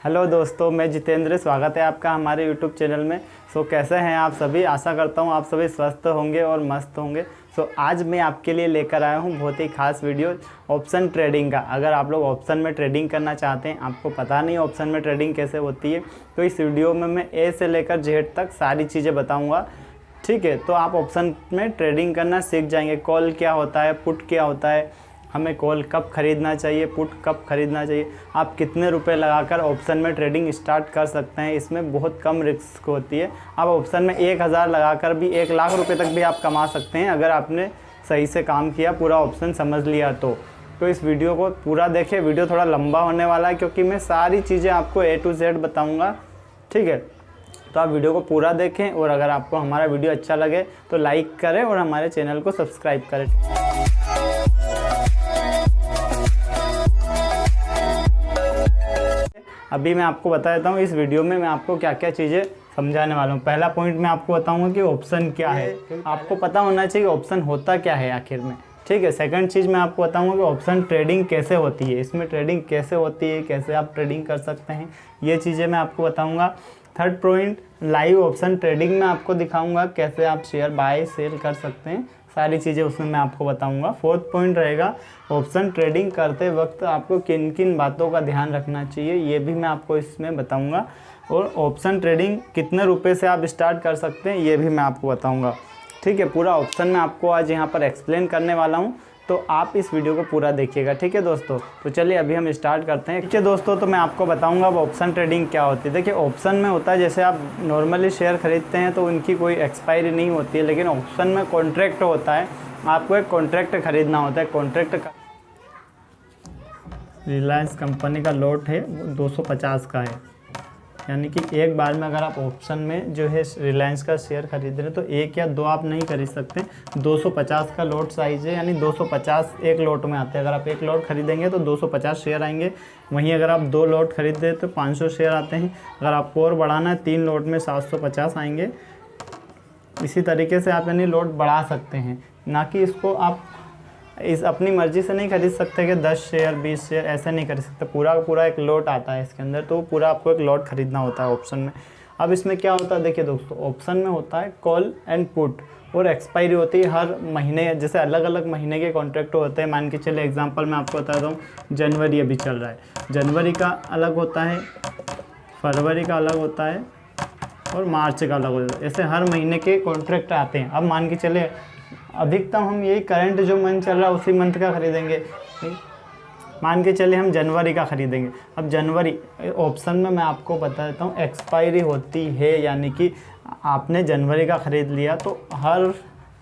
Hello दोस्तों, मैं जितेंद्र। स्वागत है आपका हमारे यूट्यूब चैनल में। कैसे हैं आप सभी? आशा करता हूं आप सभी स्वस्थ होंगे और मस्त होंगे। आज मैं आपके लिए लेकर आया हूं बहुत ही खास वीडियो ऑप्शन ट्रेडिंग का। अगर आप लोग ऑप्शन में ट्रेडिंग करना चाहते हैं, आपको पता नहीं ऑप्शन में ट्रेडिंग कैसे होती है, तो इस वीडियो में मैं ए से लेकर जेड तक सारी चीज़ें बताऊँगा। ठीक है, तो आप ऑप्शन में ट्रेडिंग करना सीख जाएंगे। कॉल क्या होता है, पुट क्या होता है, हमें कॉल कब खरीदना चाहिए, पुट कब खरीदना चाहिए, आप कितने रुपए लगाकर ऑप्शन में ट्रेडिंग स्टार्ट कर सकते हैं। इसमें बहुत कम रिस्क होती है। आप ऑप्शन में 1000 लगाकर भी 1 लाख रुपए तक भी आप कमा सकते हैं, अगर आपने सही से काम किया, पूरा ऑप्शन समझ लिया तो इस वीडियो को पूरा देखिए। वीडियो थोड़ा लंबा होने वाला है क्योंकि मैं सारी चीज़ें आपको A to Z बताऊँगा। ठीक है, तो आप वीडियो को पूरा देखें और अगर आपको हमारा वीडियो अच्छा लगे तो लाइक करें और हमारे चैनल को सब्सक्राइब करें। अभी मैं आपको बता देता हूँ इस वीडियो में मैं आपको क्या क्या चीज़ें समझाने वाला हूँ। पहला पॉइंट मैं आपको बताऊँगा कि ऑप्शन क्या है। आपको पता होना चाहिए ऑप्शन होता क्या है आखिर में। ठीक है, सेकंड चीज़ मैं आपको बताऊँगा कि ऑप्शन ट्रेडिंग कैसे होती है, इसमें ट्रेडिंग कैसे होती है, कैसे आप ट्रेडिंग कर सकते हैं, ये चीज़ें मैं आपको बताऊँगा। Third point, live option trading में आपको दिखाऊँगा कैसे आप शेयर बाय सेल कर सकते हैं, सारी चीज़ें उसमें मैं आपको बताऊंगा। फोर्थ पॉइंट रहेगा ऑप्शन ट्रेडिंग करते वक्त आपको किन किन बातों का ध्यान रखना चाहिए, ये भी मैं आपको इसमें बताऊंगा। और ऑप्शन ट्रेडिंग कितने रुपए से आप स्टार्ट कर सकते हैं, ये भी मैं आपको बताऊंगा। ठीक है, पूरा ऑप्शन मैं आपको आज यहाँ पर एक्सप्लेन करने वाला हूँ, तो आप इस वीडियो को पूरा देखिएगा। ठीक है दोस्तों, तो चलिए अभी हम स्टार्ट करते हैं। ठीक है दोस्तों, तो मैं आपको बताऊंगा अब ऑप्शन ट्रेडिंग क्या होती है। देखिए, ऑप्शन में होता है जैसे आप नॉर्मली शेयर खरीदते हैं तो उनकी कोई एक्सपायरी नहीं होती है, लेकिन ऑप्शन में कॉन्ट्रैक्ट होता है। आपको एक कॉन्ट्रैक्ट खरीदना होता है। कॉन्ट्रैक्ट का रिलायंस कंपनी का लॉट है वो 250 का है, यानी कि एक बार में अगर आप ऑप्शन में जो है रिलायंस का शेयर खरीद रहे हैं तो 1 या 2 आप नहीं खरीद सकते। 250 का लॉट साइज है, यानी 250 एक लॉट में आते हैं। अगर आप एक लॉट खरीदेंगे तो 250 शेयर आएंगे। वहीं अगर आप 2 लॉट खरीदते तो 500 शेयर आते हैं। अगर आपको और बढ़ाना है 3 लॉट में 750 आएंगे। इसी तरीके से आप यानी लॉट बढ़ा सकते हैं, ना कि इसको आप इस अपनी मर्ज़ी से नहीं खरीद सकते कि 10 शेयर 20 शेयर ऐसे नहीं खरीद सकते। पूरा का पूरा एक लॉट आता है इसके अंदर, तो पूरा आपको एक लॉट खरीदना होता है ऑप्शन में। अब इसमें क्या होता है, देखिए दोस्तों, ऑप्शन में होता है कॉल एंड पुट, और एक्सपायरी होती है हर महीने। जैसे अलग अलग महीने के कॉन्ट्रैक्ट होते हैं। मान के चलिए एग्जांपल मैं आपको बताता हूँ, जनवरी अभी चल रहा है, जनवरी का अलग होता है, फरवरी का अलग होता है और मार्च का अलग होता है। ऐसे हर महीने के कॉन्ट्रैक्ट आते हैं। अब मान के चले अधिकतम हम यही करंट जो मंथ चल रहा है उसी मंथ का खरीदेंगे। मान के चले हम जनवरी का खरीदेंगे। अब जनवरी ऑप्शन में मैं आपको बता देता हूँ एक्सपायरी होती है, यानी कि आपने जनवरी का ख़रीद लिया तो हर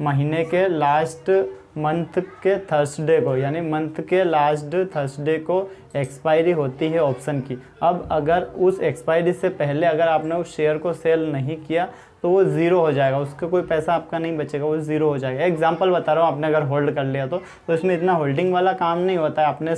महीने के लास्ट मंथ के थर्सडे को, यानी मंथ के लास्ट थर्सडे को एक्सपायरी होती है ऑप्शन की। अब अगर उस एक्सपायरी से पहले अगर आपने उस शेयर को सेल नहीं किया तो वो ज़ीरो हो जाएगा, उसका कोई पैसा आपका नहीं बचेगा, वो ज़ीरो हो जाएगा। एग्जांपल बता रहा हूँ, आपने अगर होल्ड कर लिया तो इसमें इतना होल्डिंग वाला काम नहीं होता है। आपने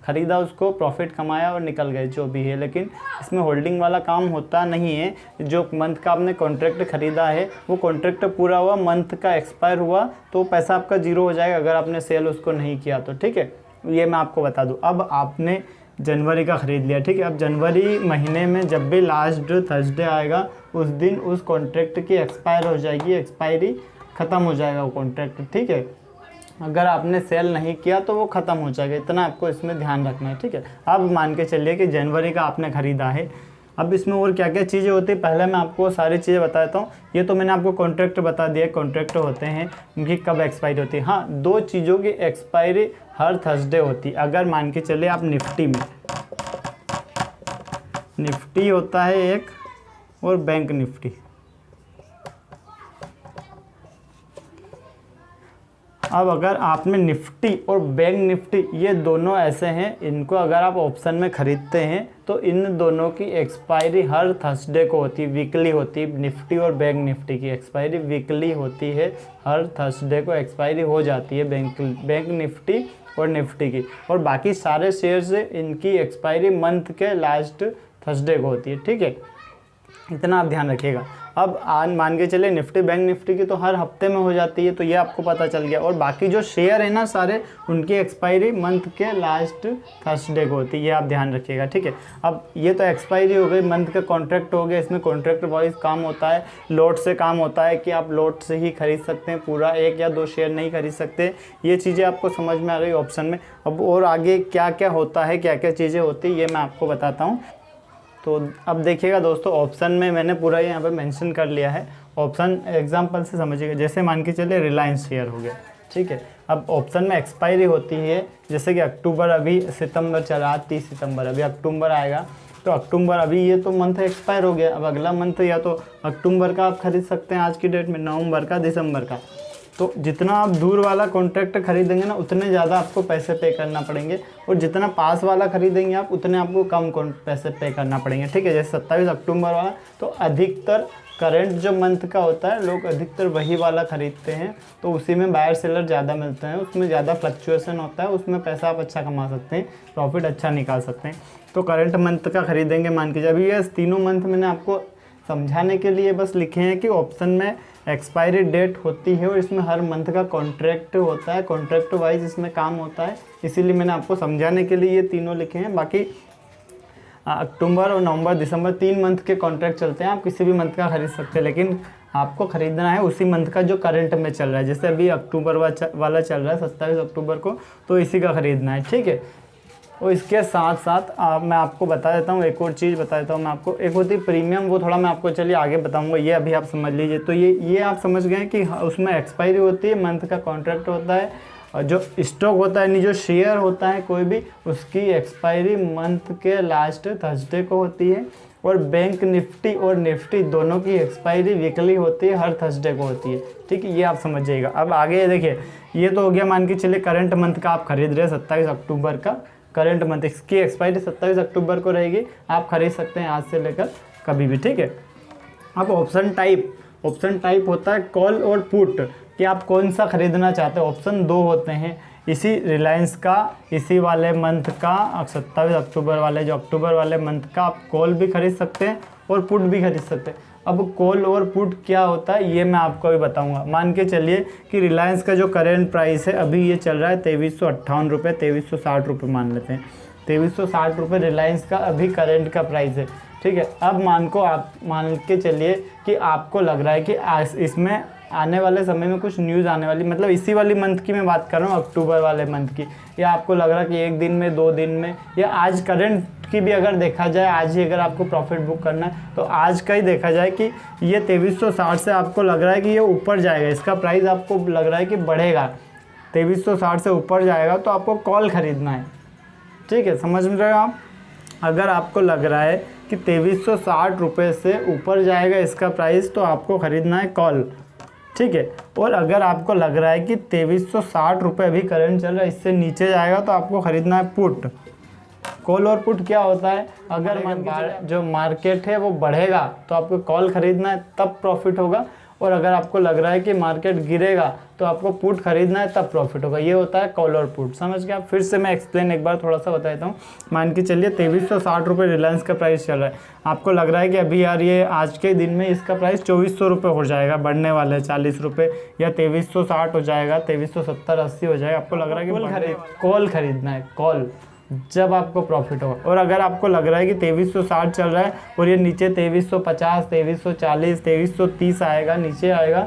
ख़रीदा, उसको प्रॉफिट कमाया और निकल गए जो भी है, लेकिन इसमें होल्डिंग वाला काम होता नहीं है। जो मंथ का आपने कॉन्ट्रैक्ट ख़रीदा है वो कॉन्ट्रैक्ट पूरा हुआ, मंथ का एक्सपायर हुआ तो पैसा आपका ज़ीरो हो जाएगा अगर आपने सेल उसको नहीं किया तो। ठीक है, ये मैं आपको बता दूँ। अब आपने जनवरी का ख़रीद लिया, ठीक है। अब जनवरी महीने में जब भी लास्ट थर्सडे आएगा उस दिन उस कॉन्ट्रैक्ट की एक्सपायर हो जाएगी, एक्सपायरी ख़त्म हो जाएगा वो कॉन्ट्रैक्ट। ठीक है, अगर आपने सेल नहीं किया तो वो ख़त्म हो जाएगा, इतना आपको इसमें ध्यान रखना है। ठीक है, अब मान के चलिए कि जनवरी का आपने ख़रीदा है। अब इसमें और क्या क्या चीज़ें होती है, पहले मैं आपको सारी चीज़ें बता देता हूँ। ये तो मैंने आपको कॉन्ट्रैक्ट बता दिया, कॉन्ट्रैक्ट होते हैं, उनकी कब एक्सपायरी होती है। हाँ, 2 चीज़ों की एक्सपायरी हर थर्सडे होती है। अगर मान के चलिए आप निफ्टी में, निफ्टी होता है एक और बैंक निफ्टी। अब अगर आपने निफ्टी और बैंक निफ्टी ये दोनों ऐसे हैं, इनको अगर आप ऑप्शन में ख़रीदते हैं तो इन दोनों की एक्सपायरी हर थर्सडे को होती है, वीकली होती है। निफ्टी और बैंक निफ्टी की एक्सपायरी वीकली होती है, हर थर्सडे को एक्सपायरी हो जाती है बैंक निफ्टी और निफ्टी की। और बाकी सारे शेयर्स इनकी एक्सपायरी मंथ के लास्ट थर्सडे को होती है। ठीक है, इतना आप ध्यान रखिएगा। अब आज मान के चले निफ्टी बैंक निफ्टी की तो हर हफ्ते में हो जाती है, तो ये आपको पता चल गया। और बाकी जो शेयर है ना सारे, उनकी एक्सपायरी मंथ के लास्ट थर्सडे को होती है, ये आप ध्यान रखिएगा, ठीक है। अब ये तो एक्सपायरी हो गई, मंथ का कॉन्ट्रैक्ट हो गया। इसमें कॉन्ट्रैक्ट वाइज काम होता है, लॉट से काम होता है कि आप लॉट से ही खरीद सकते हैं, पूरा 1 या 2 शेयर नहीं खरीद सकते। ये चीज़ें आपको समझ में आ गई ऑप्शन में। अब और आगे क्या क्या होता है, क्या क्या चीज़ें होती है, ये मैं आपको बताता हूँ। तो अब देखिएगा दोस्तों, ऑप्शन में मैंने पूरा यहाँ पे मेंशन कर लिया है। ऑप्शन एग्जांपल से समझिएगा, जैसे मान के चलिए रिलायंस शेयर हो गया, ठीक है। अब ऑप्शन में एक्सपायरी होती है, जैसे कि अक्टूबर, अभी सितंबर चला, 30 सितंबर, अभी अक्टूबर आएगा, तो अक्टूबर अभी ये तो मंथ एक्सपायर हो गया। अब अगला मंथ या तो अक्टूबर का आप खरीद सकते हैं आज की डेट में, नवंबर का, दिसंबर का। तो जितना आप दूर वाला कॉन्ट्रैक्ट खरीदेंगे ना, उतने ज़्यादा आपको पैसे पे करना पड़ेंगे, और जितना पास वाला खरीदेंगे आप, उतने आपको कम पैसे पे करना पड़ेंगे, ठीक है। जैसे 27 अक्टूबर वाला, तो अधिकतर करंट जो मंथ का होता है, लोग अधिकतर वही वाला खरीदते हैं, तो उसी में बायर सेलर ज़्यादा मिलते हैं, उसमें ज़्यादा फ्लक्चुएसन होता है, उसमें पैसा आप अच्छा कमा सकते हैं, प्रॉफिट अच्छा निकाल सकते हैं। तो करंट मंथ का खरीदेंगे मान के, अभी ये तीनों मंथ मैंने आपको समझाने के लिए बस लिखे हैं कि ऑप्शन में एक्सपायरी डेट होती है और इसमें हर मंथ का कॉन्ट्रैक्ट होता है, कॉन्ट्रैक्ट वाइज इसमें काम होता है, इसीलिए मैंने आपको समझाने के लिए ये तीनों लिखे हैं। बाकी अक्टूबर और नवंबर दिसंबर 3 मंथ के कॉन्ट्रैक्ट चलते हैं, आप किसी भी मंथ का खरीद सकते हैं, लेकिन आपको ख़रीदना है उसी मंथ का जो करंट में चल रहा है। जैसे अभी अक्टूबर वाला चल रहा है 27 अक्टूबर को, तो इसी का ख़रीदना है, ठीक है। और इसके साथ साथ मैं आपको बता देता हूँ, एक और चीज़ बता देता हूँ मैं आपको। एक होती है प्रीमियम, वो थोड़ा मैं आपको चलिए आगे बताऊँगा, ये अभी आप समझ लीजिए। तो ये आप समझ गए कि उसमें एक्सपायरी होती है, मंथ का कॉन्ट्रैक्ट होता है, और जो स्टॉक होता है, नहीं जो शेयर होता है कोई भी, उसकी एक्सपायरी मंथ के लास्ट थर्सडे को होती है। और बैंक निफ्टी और निफ्टी दोनों की एक्सपायरी वीकली होती है, हर थर्सडे को होती है, ठीक है। ये आप समझिएगा। अब आगे देखिए, ये तो हो गया मान के चलिए करंट मंथ का आप खरीद रहे हैं 27 अक्टूबर का करंट मंथ, इसकी एक्सपायरी 27 अक्टूबर को रहेगी, आप खरीद सकते हैं आज से लेकर कभी भी, ठीक है। अब ऑप्शन टाइप होता है कॉल और पुट, कि आप कौन सा खरीदना चाहते हो। ऑप्शन 2 होते हैं, इसी रिलायंस का, इसी वाले मंथ का, 27 अक्टूबर वाले, जो अक्टूबर वाले मंथ का आप कॉल भी खरीद सकते हैं और पुट भी खरीद सकते हैं। अब कॉल और पुट क्या होता है, ये मैं आपको भी बताऊंगा। मान के चलिए कि रिलायंस का जो करेंट प्राइस है, अभी ये चल रहा है 2358 रुपये, 2360 रुपये मान लेते हैं, 2360 रुपये रिलायंस का अभी करेंट का प्राइस है, ठीक है। अब मान के चलिए कि आपको लग रहा है कि इसमें आने वाले समय में कुछ न्यूज़ आने वाली, मतलब इसी वाली मंथ की मैं बात कर रहा हूँ, अक्टूबर वाले मंथ की, या आपको लग रहा है कि 1 दिन में, 2 दिन में, या आज करंट की भी अगर देखा जाए, आज ही अगर आपको प्रॉफिट बुक करना है तो आज का ही देखा जाए कि ये 2360 से आपको लग रहा है कि ये ऊपर जाएगा, इसका प्राइस आपको लग रहा है कि बढ़ेगा, 2360 से ऊपर जाएगा, तो आपको कॉल खरीदना है, ठीक है। समझ में रहे हो आप। अगर आपको लग रहा है कि 2360 रुपये से ऊपर जाएगा इसका प्राइस, तो आपको ख़रीदना है कॉल, ठीक है। और अगर आपको लग रहा है कि 2360 रुपये अभी करंट चल रहा है, इससे नीचे जाएगा, तो आपको ख़रीदना है पुट। कॉल और पुट क्या होता है, अगर जो मार्केट है वो बढ़ेगा तो आपको कॉल खरीदना है, तब प्रॉफिट होगा, और अगर आपको लग रहा है कि मार्केट गिरेगा तो आपको पुट खरीदना है, तब प्रॉफिट होगा। ये होता है कॉल और पुट, समझ गए आप। फिर से मैं एक्सप्लेन एक बार थोड़ा सा बता देता हूँ। मान के चलिए 2360 रुपये रिलायंस का प्राइस चल रहा है, आपको लग रहा है कि अभी यार ये आज के दिन में इसका प्राइस 2400 रुपये हो जाएगा, बढ़ने वाला है 40 रुपये, या 2360 हो जाएगा, 2370-80 हो जाएगा, आपको लग रहा है कि कॉल खरीदना है, कॉल, जब आपको प्रॉफिट होगा। और अगर आपको लग रहा है कि 2360 चल रहा है और ये नीचे 2350, 2340, 2330 आएगा, नीचे आएगा,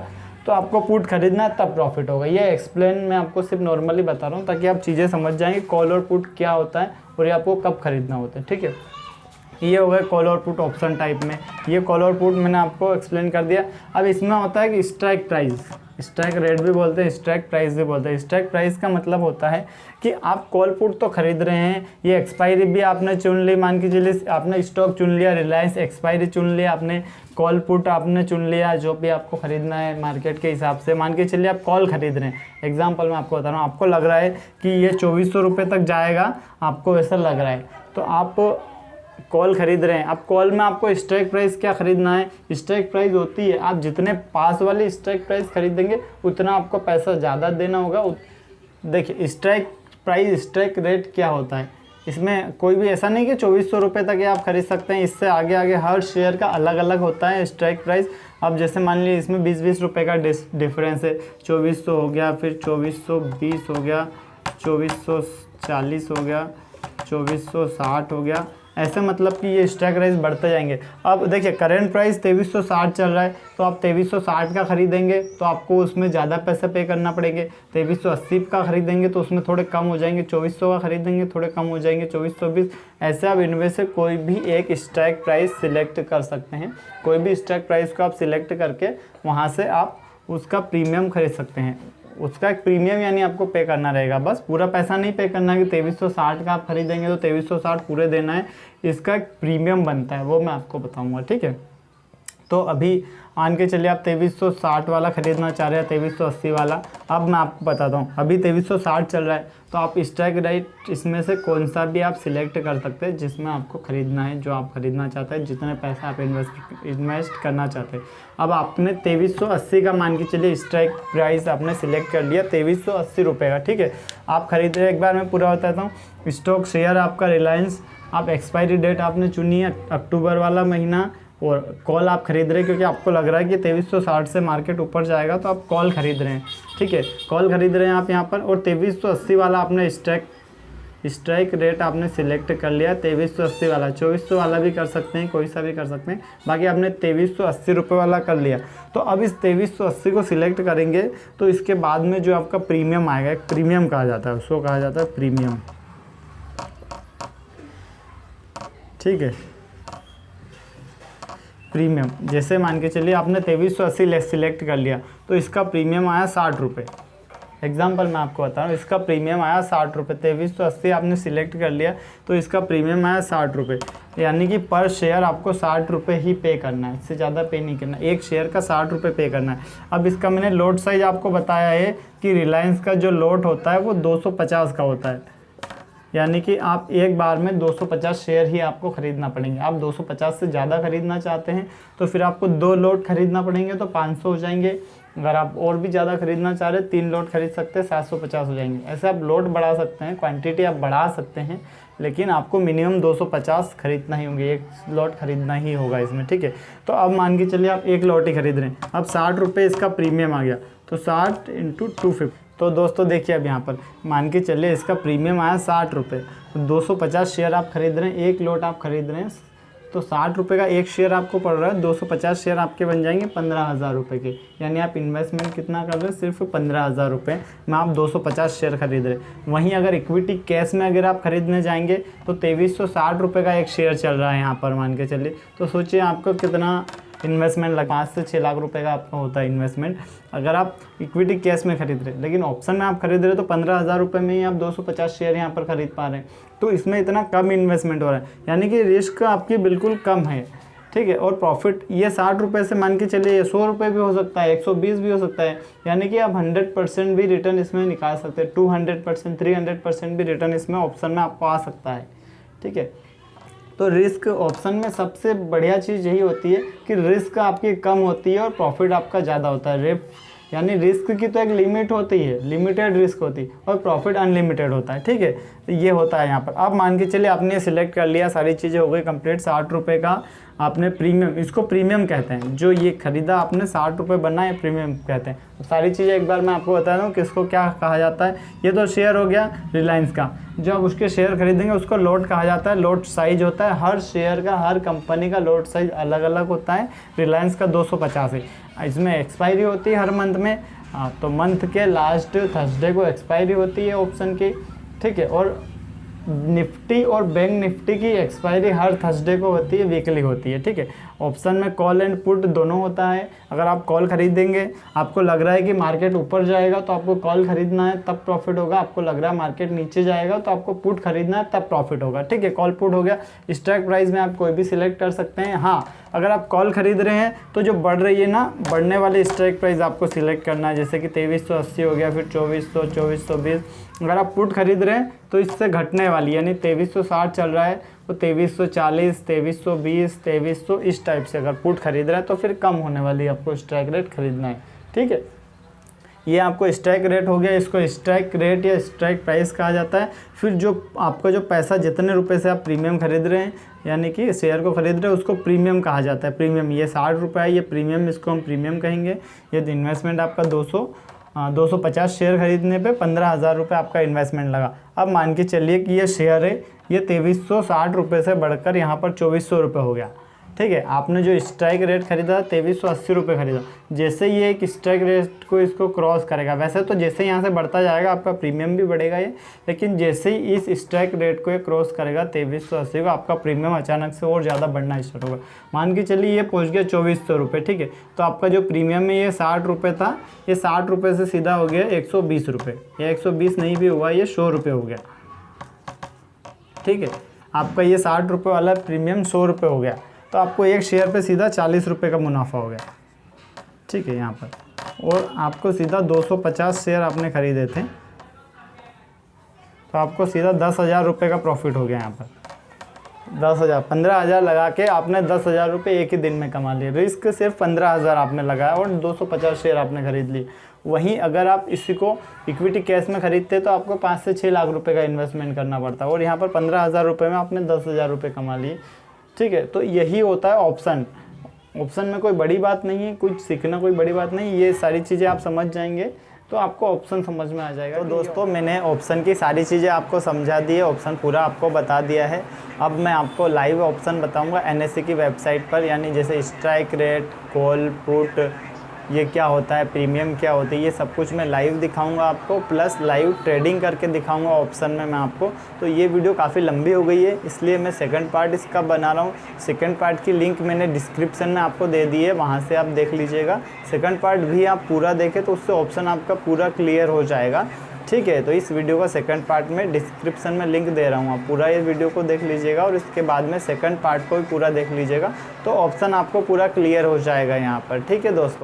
तो आपको पुट खरीदना है, तब प्रॉफिट होगा। ये एक्सप्लेन मैं आपको सिर्फ नॉर्मली बता रहा हूँ, ताकि आप चीज़ें समझ जाएंगे कॉल और पुट क्या होता है और ये आपको कब खरीदना होता है, ठीक है। ये हो गया कॉल और पुट ऑप्शन टाइप में। ये कॉल और पुट मैंने आपको एक्सप्लेन कर दिया। अब इसमें होता है कि स्ट्राइक प्राइस, स्ट्राइक रेट भी बोलते हैं, स्ट्राइक प्राइस भी बोलते हैं। स्ट्राइक प्राइस का मतलब होता है कि आप कॉल पुट तो खरीद रहे हैं, ये एक्सपायरी भी आपने चुन ली, मान के चलिए आपने स्टॉक चुन लिया, रिलायंस एक्सपायरी चुन लिया आपने, कॉल पुट आपने चुन लिया, जो भी आपको खरीदना है मार्केट के हिसाब से। मान के चलिए आप कॉल खरीद रहे हैं, एग्जाम्पल मैं आपको बता रहा हूँ, आपको लग रहा है कि ये 2400 रुपये तक जाएगा, आपको ऐसा लग रहा है, तो आप कॉल खरीद रहे हैं। अब कॉल में आपको स्ट्राइक प्राइस क्या खरीदना है, स्ट्राइक प्राइस होती है, आप जितने पास वाली स्ट्राइक प्राइस खरीदेंगे उतना आपको पैसा ज़्यादा देना होगा। देखिए स्ट्राइक प्राइस, स्ट्राइक रेट क्या होता है, इसमें कोई भी ऐसा नहीं कि 2400 रुपये तक ही आप खरीद सकते हैं। इससे आगे आगे हर शेयर का अलग अलग होता है स्ट्राइक प्राइस। अब जैसे मान लीजिए इसमें 20-20 रुपये का डिफरेंस है, 2400 हो गया, फिर 2420 हो गया, 2440 हो गया, 2460 हो गया, ऐसे मतलब कि ये स्ट्राइक प्राइस बढ़ते जाएंगे। अब देखिए करंट प्राइस 2360 चल रहा है, तो आप 2360 का खरीदेंगे तो आपको उसमें ज़्यादा पैसे पे करना पड़ेंगे। 2380 का खरीदेंगे तो उसमें थोड़े कम हो जाएंगे। 2400 का खरीदेंगे थोड़े कम हो जाएंगे, 2420। ऐसे आप इनमें से कोई भी एक स्ट्राइक प्राइस सिलेक्ट कर सकते हैं। कोई भी स्ट्राइक प्राइस को आप सिलेक्ट करके वहाँ से आप उसका प्रीमियम खरीद सकते हैं। उसका एक प्रीमियम यानी आपको पे करना रहेगा, बस पूरा पैसा नहीं पे करना है कि 2360 का आप खरीदेंगे तो 2360 पूरे देना है। इसका एक प्रीमियम बनता है, वो मैं आपको बताऊंगा, ठीक है। तो अभी मान के चलिए आप 2360 वाला ख़रीदना चाह रहे हैं, 2380 वाला। अब मैं आपको बताता हूँ, अभी 2360 चल रहा है, तो आप स्ट्राइक राइट इसमें से कौन सा भी आप सिलेक्ट कर सकते हैं जिसमें आपको ख़रीदना है, जो आप ख़रीदना चाहते हैं, जितने पैसा आप इन्वेस्ट करना चाहते हैं। अब आपने 2380 का मान के चलिए स्ट्राइक प्राइस आपने सिलेक्ट कर लिया, 2380 रुपये का, ठीक है। आप खरीद रहे, एक बार मैं पूरा बताता हूँ। स्टॉक शेयर आपका रिलायंस, आप एक्सपायरी डेट आपने चुनी है अक्टूबर वाला महीना, और कॉल आप खरीद रहे हैं क्योंकि आपको लग रहा है कि 2360 से मार्केट ऊपर जाएगा, तो आप कॉल खरीद रहे हैं, ठीक है। कॉल खरीद रहे हैं आप यहाँ पर, और 2380 वाला आपने स्ट्राइक रेट आपने सिलेक्ट कर लिया, 2380 वाला। 2400 वाला भी कर सकते हैं, कोई सा भी कर सकते हैं, बाकी आपने 2380 रुपये वाला कर लिया। तो अब इस 2380 को सिलेक्ट करेंगे तो इसके बाद में जो आपका प्रीमियम आएगा, एक प्रीमियम कहा जाता है, उसको कहा जाता है प्रीमियम, ठीक है। प्रीमियम जैसे मान के चलिए आपने 2380 सिलेक्ट कर लिया तो इसका प्रीमियम आया 60 रुपये। एग्जाम्पल मैं आपको बता रहा हूँ, इसका प्रीमियम आया 60 रुपये। 2380 आपने सिलेक्ट कर लिया तो इसका प्रीमियम आया 60 रुपये, यानी कि पर शेयर आपको 60 रुपये ही पे करना है, इससे ज़्यादा पे नहीं करना। एक शेयर का 60 रुपये पे करना है। अब इसका मैंने लॉट साइज आपको बताया है कि रिलायंस का जो लॉट होता है वो 250 का होता है, यानी कि आप एक बार में 250 शेयर ही आपको ख़रीदना पड़ेंगे। आप 250 से ज़्यादा ख़रीदना चाहते हैं तो फिर आपको 2 लॉट ख़रीदना पड़ेंगे, तो 500 हो जाएंगे। अगर आप और भी ज़्यादा ख़रीदना चाह रहे हैं, 3 लॉट खरीद सकते हैं, 750 हो जाएंगे। ऐसे आप लॉट बढ़ा सकते हैं, क्वांटिटी आप बढ़ा सकते हैं, लेकिन आपको मिनिमम 250 खरीदना ही होंगे, एक लॉट खरीदना ही होगा इसमें, ठीक है। तो अब मान के चलिए आप एक लॉट ही खरीद रहे हैं। अब 60 रुपये इसका प्रीमियम आ गया, तो 60 × 250। तो दोस्तों देखिए अब यहाँ पर मान के चलिए इसका प्रीमियम आया 60 रुपये, तो 250 शेयर आप खरीद रहे हैं, एक लॉट आप खरीद रहे हैं, तो 60 रुपये का एक शेयर आपको पड़ रहा है। 250 शेयर आपके बन जाएंगे 15,000 रुपये के, यानी आप इन्वेस्टमेंट कितना कर रहे हैं, सिर्फ 15,000 रुपये में आप 250 शेयर खरीद रहे हैं। वहीं अगर इक्विटी कैश में अगर आप खरीदने जाएंगे तो 2360 रुपये का एक शेयर चल रहा है यहाँ पर मान के चलिए। तो सोचिए आपको कितना इन्वेस्टमेंट लग, 5 से 6 लाख रुपए का आपका होता है इन्वेस्टमेंट, अगर आप इक्विटी कैश में खरीद रहे हैं। लेकिन ऑप्शन में आप खरीद रहे हो तो 15,000 रुपये में ही आप 250 शेयर यहाँ पर खरीद पा रहे हैं, तो इसमें इतना कम इन्वेस्टमेंट हो रहा है, यानी कि रिस्क आपकी बिल्कुल कम है, ठीक है। और प्रॉफिट ये 60 रुपये से मान के चलिए 100 रुपये भी हो सकता है, 120 भी हो सकता है, यानी कि आप 100% भी रिटर्न इसमें निकाल सकते हैं। 200%, 300% भी रिटर्न इसमें ऑप्शन में आपको आ सकता है, ठीक है। तो रिस्क ऑप्शन में सबसे बढ़िया चीज़ यही होती है कि रिस्क आपकी कम होती है और प्रॉफिट आपका ज़्यादा होता है। यानी रिस्क की तो एक लिमिट होती है, लिमिटेड रिस्क होती है, और प्रॉफिट अनलिमिटेड होता है, ठीक है। तो ये होता है यहाँ पर। अब मान के चलिए आपने सिलेक्ट कर लिया, सारी चीज़ें हो गई कंप्लीट। 60 रुपये का आपने प्रीमियम, इसको प्रीमियम कहते हैं, जो ये खरीदा आपने 60 रुपये बना है, प्रीमियम कहते हैं। तो सारी चीज़ें एक बार मैं आपको बता दूँ किसको क्या कहा जाता है। ये तो शेयर हो गया रिलायंस का, जो आप उसके शेयर खरीदेंगे उसको लॉट कहा जाता है। लॉट साइज होता है, हर शेयर का, हर कंपनी का लॉट साइज अलग अलग होता है। रिलायंस का 250 है, इसमें एक्सपायरी होती है हर मंथ में, तो मंथ के लास्ट थर्सडे को एक्सपायरी होती है ऑप्शन की, ठीक है। और निफ्टी और बैंक निफ्टी की एक्सपायरी हर थर्सडे को होती है, वीकली होती है, ठीक है। ऑप्शन में कॉल एंड पुट दोनों होता है। अगर आप कॉल खरीदेंगे, आपको लग रहा है कि मार्केट ऊपर जाएगा तो आपको कॉल खरीदना है, तब प्रॉफिट होगा। आपको लग रहा है मार्केट नीचे जाएगा तो आपको पुट खरीदना है, तब प्रॉफिट होगा, ठीक है। कॉल पुट हो गया। स्ट्राइक प्राइस में आप कोई भी सिलेक्ट कर सकते हैं। हाँ, अगर आप कॉल खरीद रहे हैं तो जो बढ़ रही है ना, बढ़ने वाली स्ट्राइक प्राइस आपको सिलेक्ट करना है, जैसे कि 2380 हो गया, फिर 2400, 2420। अगर आप पुट खरीद रहे हैं तो इससे घटने वाली, यानी 2360 चल रहा है तो 2340, 2320, 2300, इस टाइप से अगर पुट खरीद रहा है तो फिर कम होने वाली आपको स्ट्राइक रेट खरीदना है, ठीक है। ये आपको स्ट्राइक रेट हो गया, इसको स्ट्राइक रेट या स्ट्राइक प्राइस कहा जाता है। फिर जो आपका जो पैसा जितने रुपए से आप प्रीमियम खरीद रहे हैं यानी कि शेयर को खरीद रहे हैं उसको प्रीमियम कहा जाता है। प्रीमियम ये 60 रुपये है, ये प्रीमियम, इसको हम प्रीमियम कहेंगे। ये इन्वेस्टमेंट आपका 250 शेयर खरीदने पे 15,000 रुपये आपका इन्वेस्टमेंट लगा। अब मान के चलिए कि ये शेयर है ये 2360 रुपये से बढ़कर यहाँ पर 2400 रुपये हो गया। ठीक है, आपने जो स्ट्राइक रेट खरीदा 2380 रुपये खरीदा, जैसे ये एक स्ट्राइक रेट को इसको क्रॉस करेगा, वैसे तो जैसे यहाँ से बढ़ता जाएगा आपका प्रीमियम भी बढ़ेगा ये, लेकिन जैसे ही इस स्ट्राइक रेट को ये क्रॉस करेगा 2380 को, आपका प्रीमियम अचानक से और ज़्यादा बढ़ना स्टार्ट होगा। मान के चलिए ये पहुँच गया 2400 रुपये। ठीक है, तो आपका जो प्रीमियम है ये 60 रुपये था, ये 60 रुपये से सीधा हो गया 120 रुपये, या 120 नहीं भी हुआ, ये 100 रुपये हो गया। ठीक है, आपका ये 60 रुपये वाला प्रीमियम 100 रुपये हो गया, तो आपको एक शेयर पे सीधा 40 रुपये का मुनाफा हो गया। ठीक है, यहाँ पर और आपको सीधा 250 शेयर आपने खरीदे थे तो आपको सीधा 10,000 रुपये का प्रॉफिट हो गया। यहाँ पर 10,000 15,000 लगा के आपने 10,000 रुपये एक ही दिन में कमा लिए। रिस्क सिर्फ 15,000 आपने लगाया और 250 शेयर आपने खरीद लिए। वहीं अगर आप इसी को इक्विटी कैश में खरीदते तो आपको 5 से 6 लाख रुपए का इन्वेस्टमेंट करना पड़ता, और यहाँ पर 15,000 रुपये में आपने 10,000 रुपये कमा लिए। ठीक है, तो यही होता है ऑप्शन। ऑप्शन में कोई बड़ी बात नहीं है, कुछ सीखना कोई बड़ी बात नहीं, ये सारी चीज़ें आप समझ जाएंगे तो आपको ऑप्शन समझ में आ जाएगा। तो दोस्तों मैंने ऑप्शन की सारी चीज़ें आपको समझा दी है, ऑप्शन पूरा आपको बता दिया है। अब मैं आपको लाइव ऑप्शन बताऊंगा NSE की वेबसाइट पर, यानी जैसे स्ट्राइक रेट, कॉल, पुट, ये क्या होता है, प्रीमियम क्या होती है, ये सब कुछ मैं लाइव दिखाऊंगा आपको, प्लस लाइव ट्रेडिंग करके दिखाऊंगा ऑप्शन में मैं आपको। तो ये वीडियो काफ़ी लंबी हो गई है, इसलिए मैं सेकंड पार्ट इसका बना रहा हूँ। सेकंड पार्ट की लिंक मैंने डिस्क्रिप्शन में आपको दे दी है, वहाँ से आप देख लीजिएगा। सेकंड पार्ट भी आप पूरा देखें तो उससे ऑप्शन आपका पूरा क्लियर हो जाएगा। ठीक है, तो इस वीडियो का सेकंड पार्ट में डिस्क्रिप्शन में लिंक दे रहा हूँ, आप पूरा ये वीडियो को देख लीजिएगा और इसके बाद में सेकंड पार्ट को भी पूरा देख लीजिएगा, तो ऑप्शन आपको पूरा क्लियर हो जाएगा यहाँ पर। ठीक है दोस्तों।